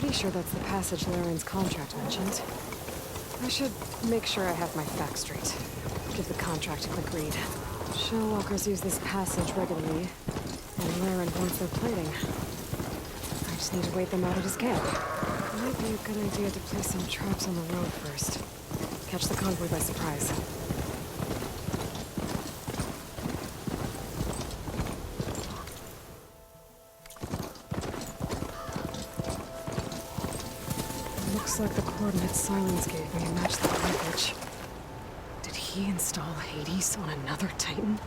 Pretty sure that's the passage Laren's contract mentioned. I should make sure I have my facts straight. Give the contract a quick read. Shellwalkers use this passage regularly, and Laren wants their plating. I just need to wait them out at his camp. Might be a good idea to place some traps on the road first. Catch the convoy by surprise. Looks like the coordinates Silence gave me match the wreckage. Did he install Hades on another Titan?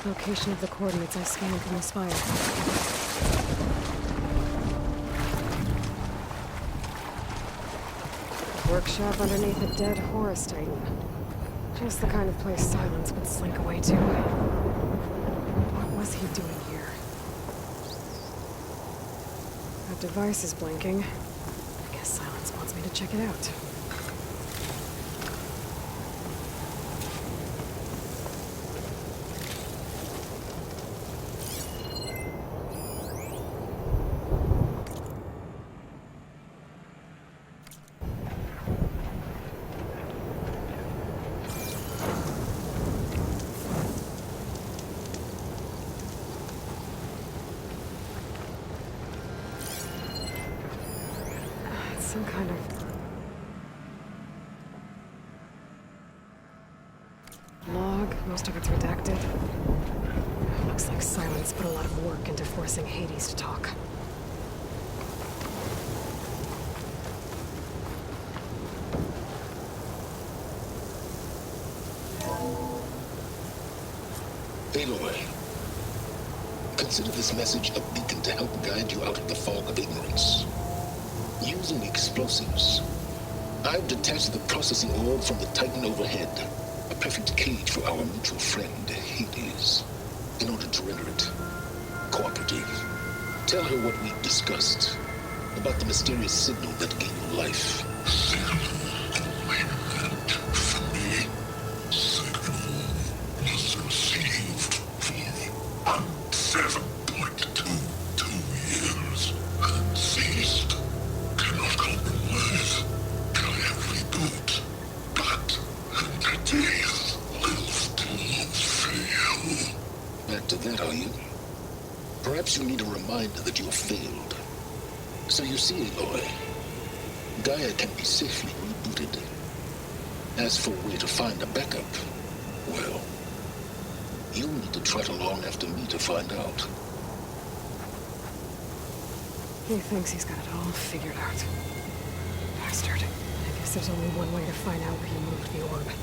Location of the coordinates I scanned from the spire. Workshop underneath a dead Horus Titan. Just the kind of place Silence would slink away to. What was he doing here? That device is blinking. I guess Silence wants me to check it out. Some kind of... log, most of it's redacted. Looks like Silence put a lot of work into forcing Hades to talk. Aloy, consider this message a beacon to help guide you out of the fog of ignorance. Using explosives, I've detached the processing orb from the Titan overhead, a perfect cage for our mutual friend, Hades, in order to render it cooperative. Tell her what we've discussed about the mysterious signal that gave you life. Perhaps you need a reminder that you have failed. So you see, Aloy, Gaia can be safely rebooted. As for where to find a backup, well, you'll need to trot along after me to find out. He thinks he's got it all figured out. Bastard. I guess there's only one way to find out where he moved the orb.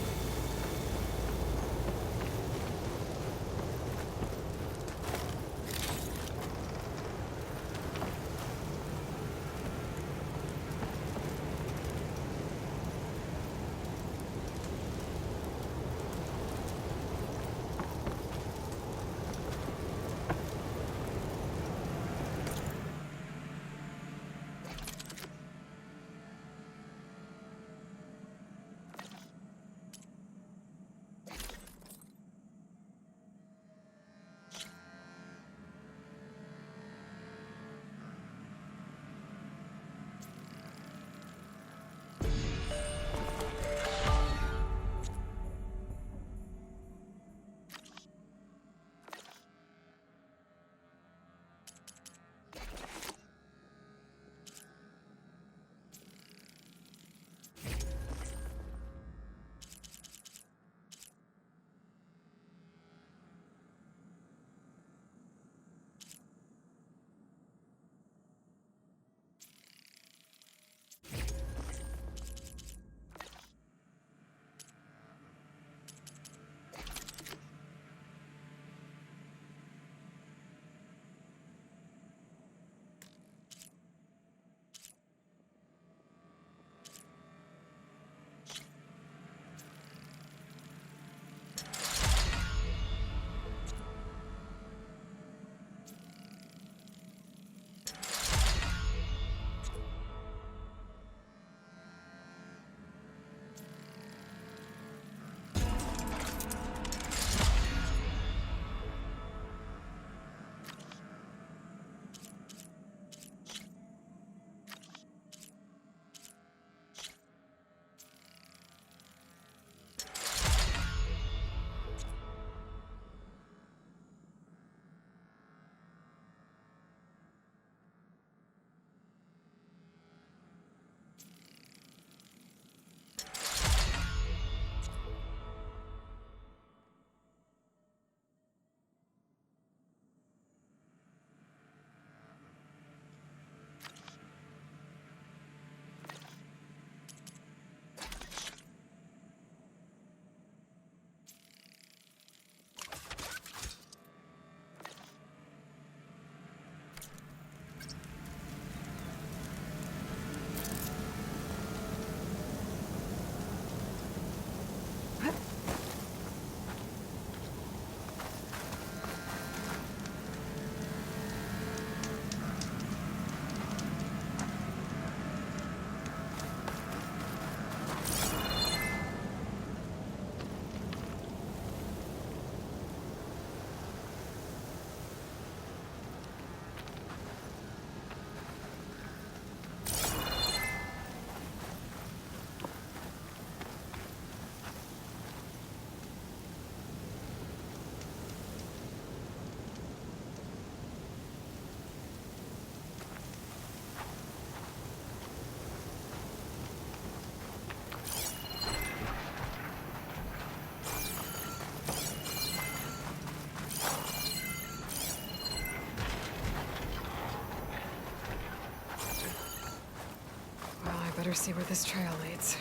Better see where this trail leads.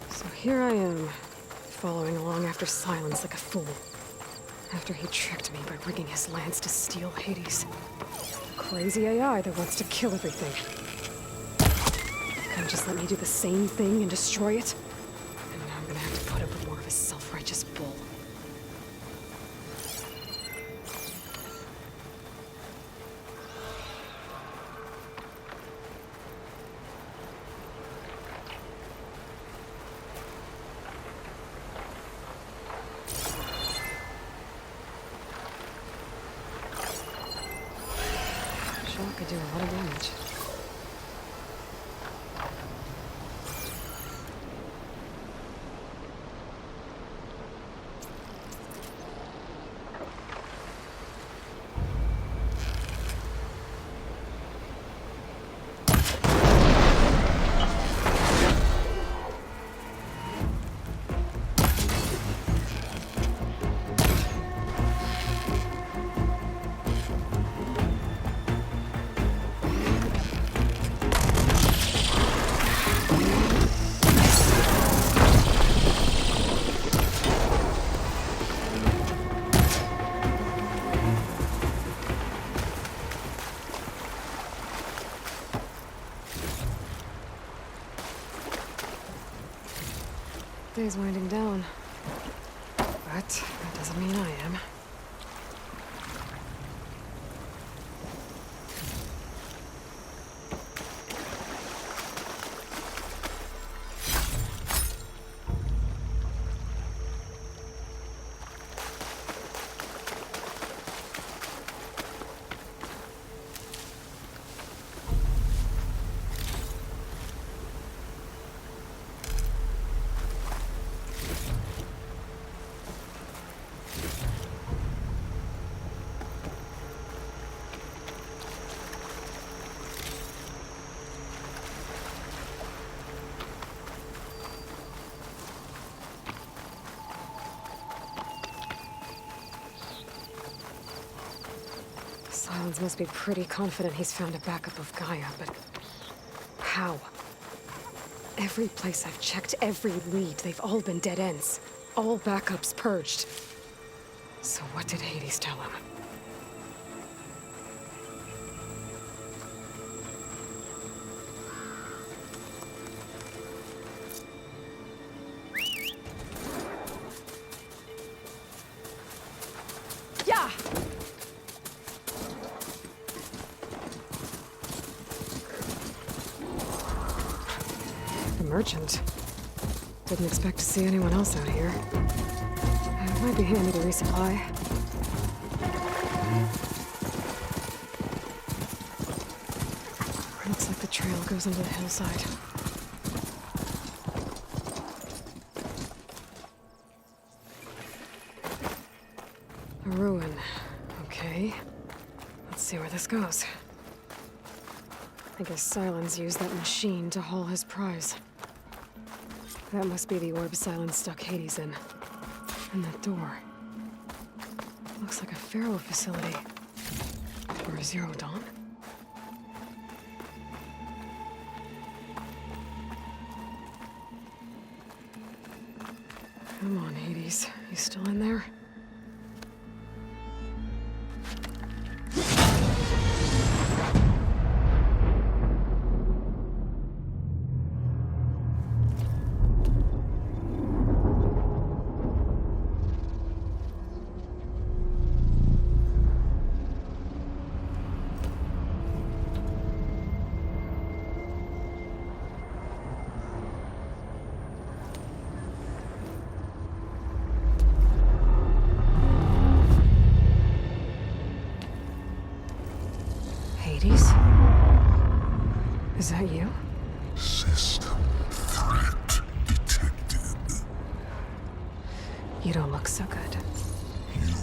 So here I am, following along after Silence like a fool. After he tricked me by rigging his lance to steal Hades. Crazy AI that wants to kill everything. Couldn't just let me do the same thing and destroy it? And now I'm gonna have to put up with more of his self-righteous bull. Shock could do a lot of damage. Day's winding down. But that doesn't mean I am. Silence must be pretty confident he's found a backup of Gaia, but how? Every place I've checked, every lead, they've all been dead ends. All backups purged. So what did Hades tell him? Yeah! Merchant. Didn't expect to see anyone else out here. It might be handy to resupply. Looks like the trail goes into the hillside. A ruin. Okay. Let's see where this goes. I guess Silence used that machine to haul his prize. That must be the orb Silence stuck Hades in. And that door. Looks like a Pharaoh facility. Or a Zero Dawn? Come on, Hades. You still in there? You don't look so good. You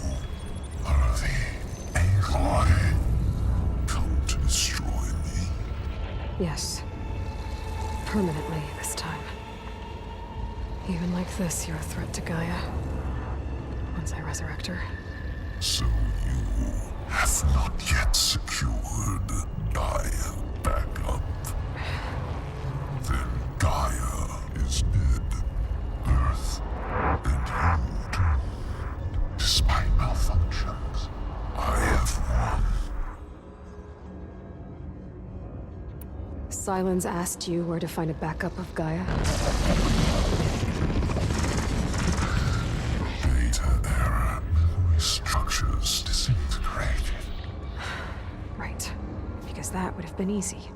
are the Aloy. Come to destroy me. Yes. Permanently this time. Even like this, you're a threat to Gaia. Once I resurrect her. So you have not yet secured Gaia back up. Then Gaia is dead. Earth and you too. Despite malfunctions, I have won. Sylens asked you where to find a backup of Gaia? Data error, memory structures disintegrated. Right. Because that would have been easy.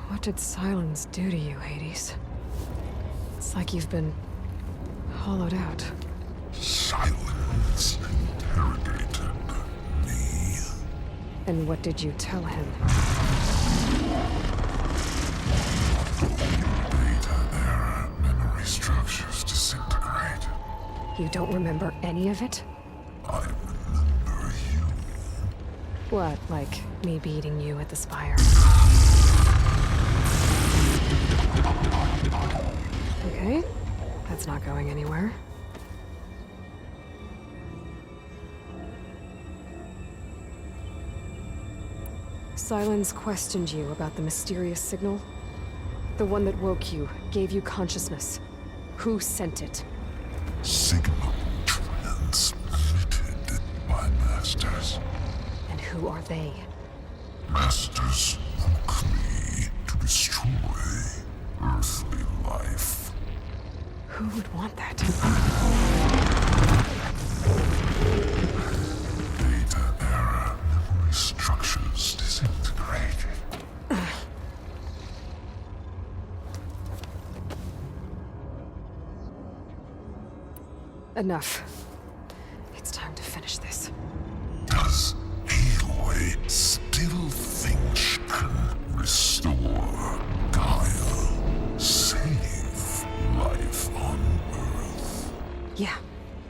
What did Sylens do to you, Hades? It's like you've been hollowed out. Silence interrogated me. And what did you tell him? Data error, memory structures disintegrate. You don't remember any of it? I remember you. What, like me beating you at the spire? Okay, that's not going anywhere. Sylens questioned you about the mysterious signal. The one that woke you, gave you consciousness. Who sent it? Signal transmitted by masters. And who are they? Masters woke me to destroy earthly life. Who would want that? Data error, memory structures disintegrated. Enough. It's time to finish this. Does Aloy still think she can restore Gaia? Save life on Earth? Yeah,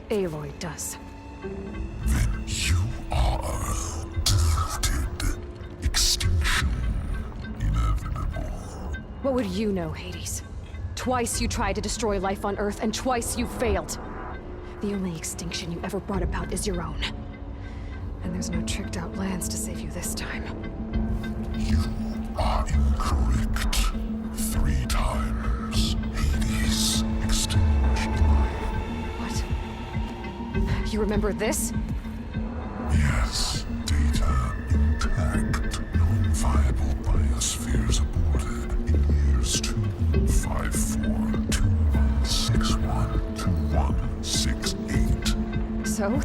Aloy does. Then you are defeated. Extinction inevitable. What would you know, Hades? Twice you tried to destroy life on Earth, and twice you failed. The only extinction you ever brought about is your own. And there's no tricked-out plans to save you this time. You are incorrect. 3 times. Hades extinguished life. What? You remember this? Yes, data intact. Non-viable biospheres aborted in years 254, 2161, 2168. So,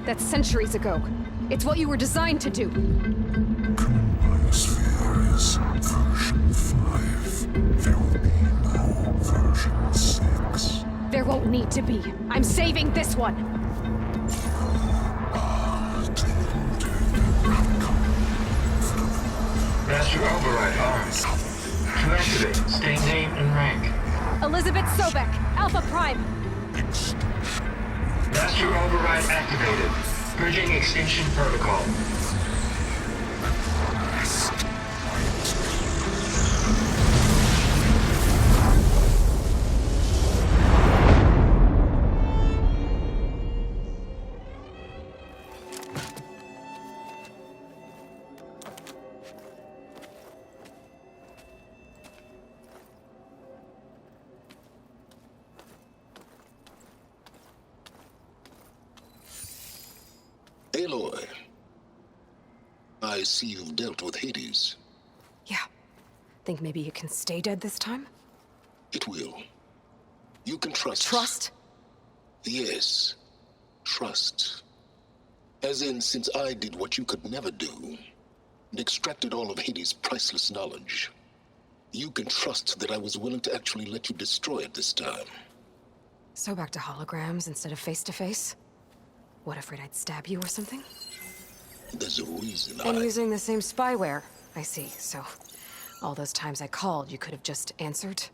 that's centuries ago. It's what you were designed to do. Current biosphere is version 5. There will be no version 6. There won't need to be. I'm saving this one. Master override arms. To activate, state name and rank. Elizabeth Sobek, Alpha Prime. Master override activated. Bridging extinction protocol. Aloy, I see you've dealt with Hades. Yeah. Think maybe you can stay dead this time? It will. You can trust. Trust? Yes. Trust. As in, since I did what you could never do, and extracted all of Hades' priceless knowledge, you can trust that I was willing to actually let you destroy it this time. So back to holograms instead of face-to-face? What, afraid I'd stab you or something? There's a reason And using the same spyware. I see, so all those times I called, you could have just answered?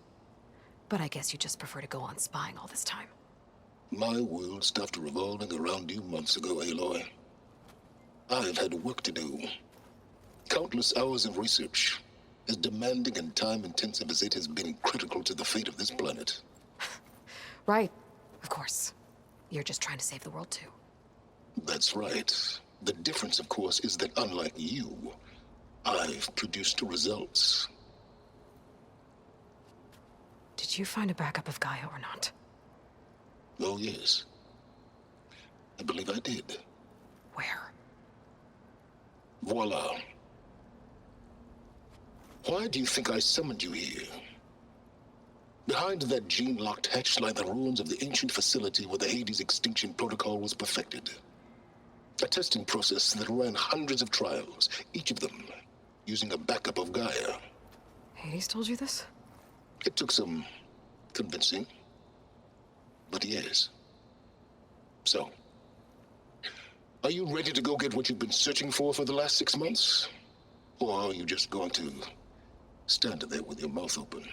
but I guess you just prefer to go on spying all this time. My world stopped revolving around you months ago, Aloy. I've had work to do. Countless hours of research, as demanding and time-intensive as it has been critical to the fate of this planet. Right, of course. You're just trying to save the world too. That's right. The difference, of course, is that unlike you, I've produced results. Did you find a backup of Gaia or not? Oh, yes. I believe I did. Where? Voila. Why do you think I summoned you here? Behind that gene-locked hatch lie the ruins of the ancient facility where the Hades extinction protocol was perfected. A testing process that ran hundreds of trials, each of them using a backup of Gaia. Hades told you this? It took some convincing, but yes. So, are you ready to go get what you've been searching for the last 6 months? Or are you just going to stand there with your mouth open?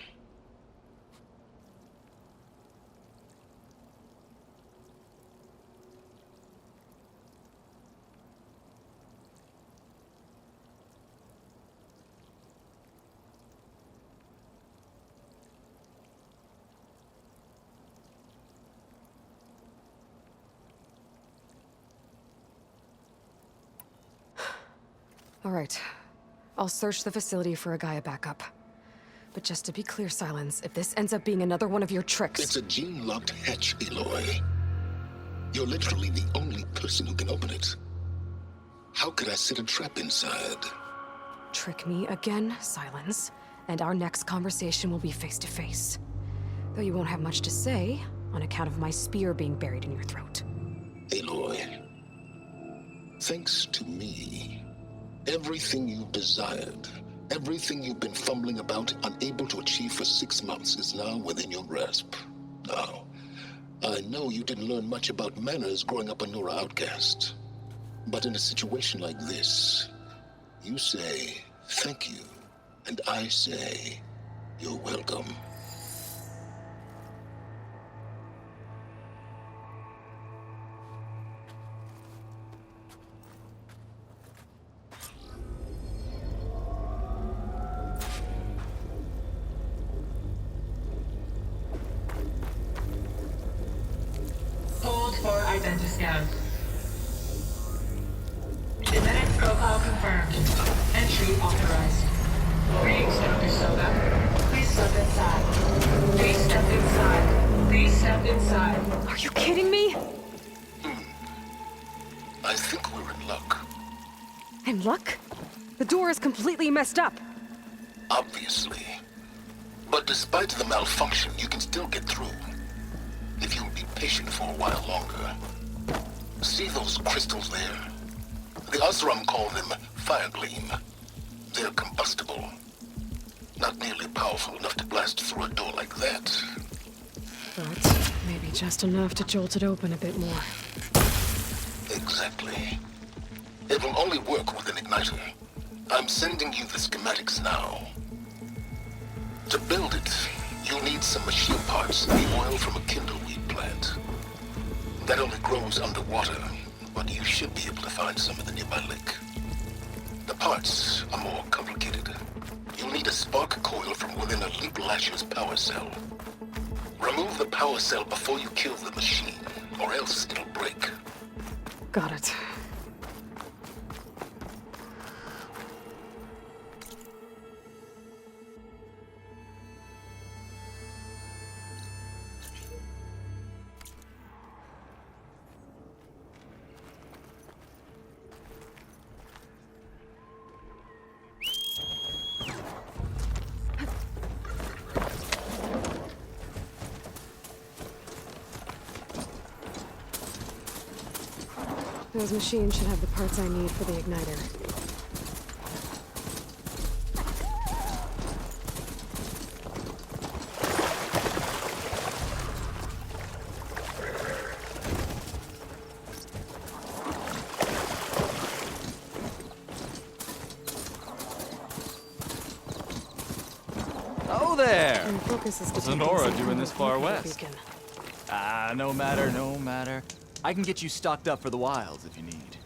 All right. I'll search the facility for a Gaia backup. But just to be clear, Silence, if this ends up being another one of your tricks... It's a gene-locked hatch, Aloy. You're literally the only person who can open it. How could I set a trap inside? Trick me again, Silence, and our next conversation will be face-to-face. Though you won't have much to say, on account of my spear being buried in your throat. Aloy, thanks to me, everything you've desired, everything you've been fumbling about, unable to achieve for 6 months, is now within your grasp. Now, I know you didn't learn much about manners growing up a Nora outcast. But in a situation like this, you say, thank you, and I say, you're welcome. Hold for identiscan. Genetic profile confirmed. Entry authorized. Greetings, Dr. Soda. Please step inside. Please step inside. Please step inside. Are you kidding me? I think we're in luck. In luck? The door is completely messed up. Obviously. But despite the malfunction, you can still get through. If you'll be patient for a while longer. See those crystals there? The Osram call them fire gleam. They're combustible. Not nearly powerful enough to blast through a door like that. But maybe just enough to jolt it open a bit more. Exactly. It will only work with an igniter. I'm sending you the schematics now. To build it, you'll need some machine parts and the oil from a kindleweed plant. That only grows underwater, but you should be able to find some in the nearby lake. The parts are more complicated. You'll need a spark coil from within a Leap Lasher's power cell. Remove the power cell before you kill the machine, or else it'll break. Got it. Those machines should have the parts I need for the igniter. Oh there! And for focus is detecting Sonora some doing kind this of far locator west? beacon. Ah, no matter, no matter. I can get you stocked up for the wilds if you need.